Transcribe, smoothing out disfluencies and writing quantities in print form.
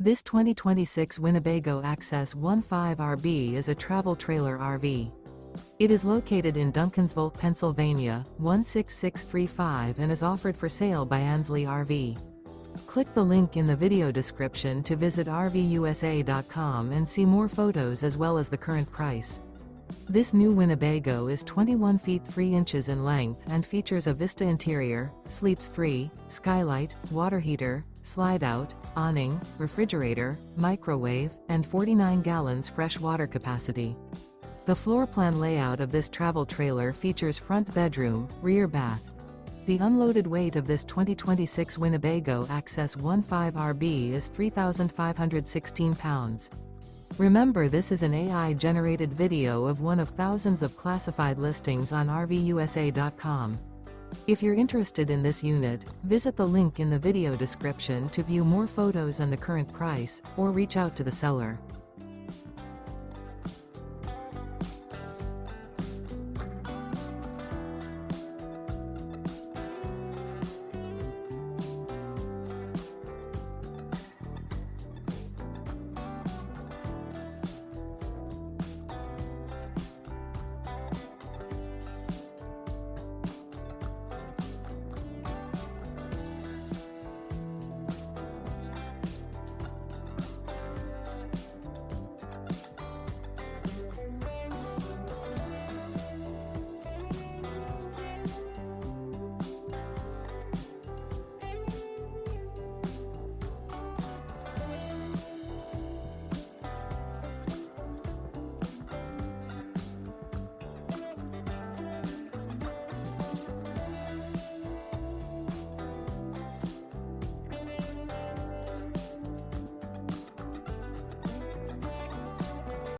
This 2026 Winnebago Access 15 RV is a travel trailer RV. It is located in Duncansville, Pennsylvania, 16635 and is offered for sale by Ansley RV. Click the link in the video description to visit RVUSA.com and see more photos as well as the current price. This new Winnebago is 21 feet 3 inches in length and features a Vista interior, sleeps 3, Skylight, water heater, Slideout, awning, refrigerator, microwave, and 49 gallons fresh water capacity. The floor plan layout of this travel trailer features front bedroom, rear bath. The unloaded weight of this 2026 Winnebago Access 15 RV is 3,516 pounds. Remember, this is an AI-generated video of one of thousands of classified listings on RVUSA.com. If you're interested in this unit, visit the link in the video description to view more photos and the current price, or reach out to the seller.